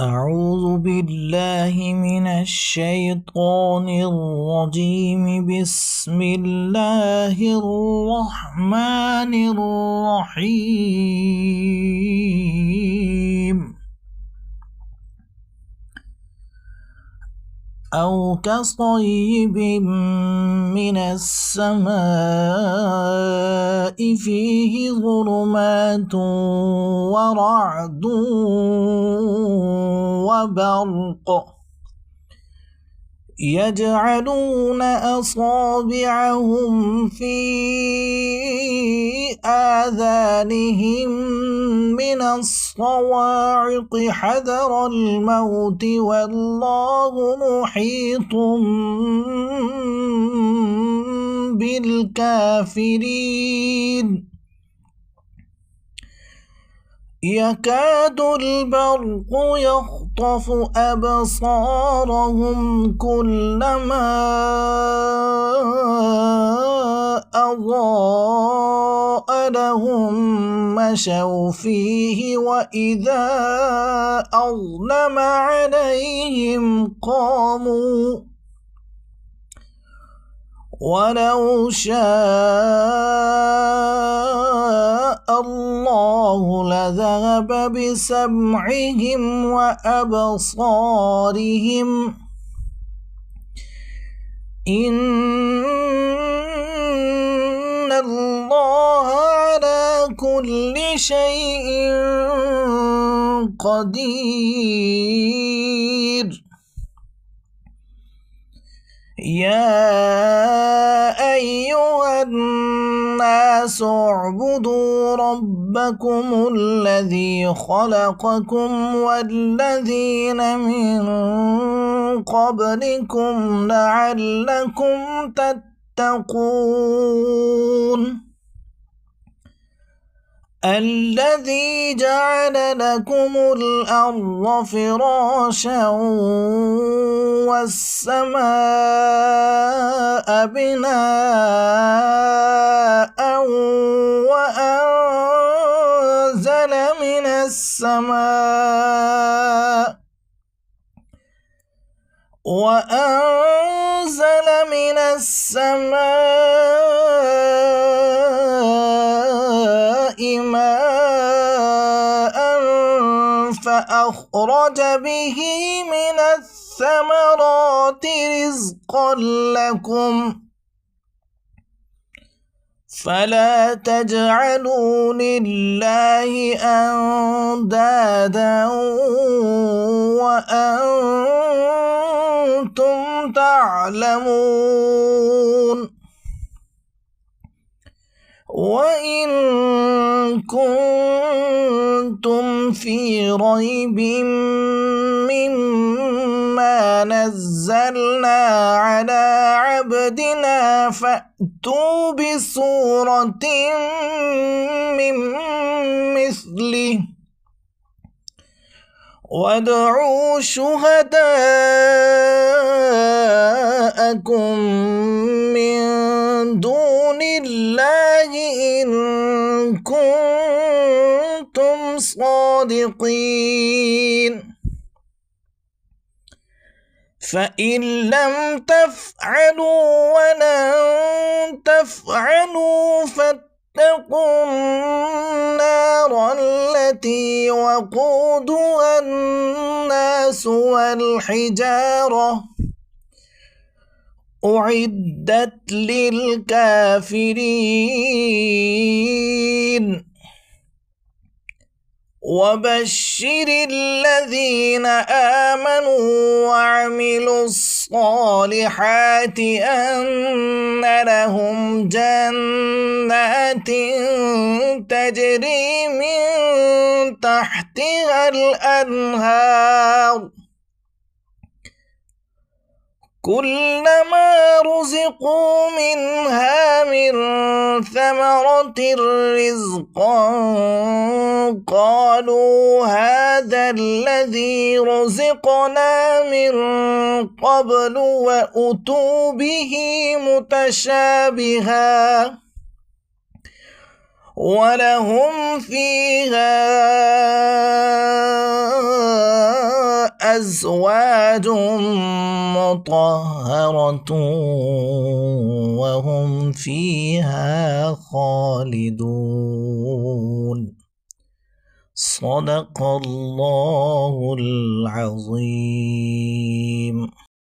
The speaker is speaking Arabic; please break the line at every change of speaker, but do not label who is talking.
أعوذ بالله من الشيطان الرجيم. بسم الله الرحمن الرحيم. أو كصيب من السماء فيه ظلمات ورعد وبرق يجعلون أصابعهم في آذانهم من الصواعق حذر الموت والله محيط بالكافرين. يكاد البرق يخطف أبصارهم كلما أضاء لهم مشوا فيه وإذا أظلم عليهم قاموا ولو شاء الله لذهب بسمعهم وأبصارهم إن الله على كل شيء قدير. يا أيها الناس اعبدوا ربكم الذي خلقكم والذين من قبلكم لعلكم تتقون. الذي جعل لكم الأرض فراشا والسماء بناء وأنزل من السماء ماء فأخرج به من الثمرات رزقا لكم فلا تجعلوا لله أندادا وأنتم تعلمون. وإن كنتم في ريب مما نزلنا على عبدنا فأتوا بسورة من مثله وادعوا شهداءكم من دون الله إن كنتم صادقين. فإن لم تفعلوا ولن تفعلوا فاتقوا النار التي وقودها الناس والحجارة أعدت للكافرين. وبشر الذين آمنوا وعملوا الصالحات أن لهم جنات تجري من تحتها الأنهار كلما رزقوا منها من ثمرة رزقا قالوا هذا الذي رزقنا من قبل وأتوا به متشابها ولهم فيها أزواج مطهرة وهم فيها خالدون. صدق الله العظيم.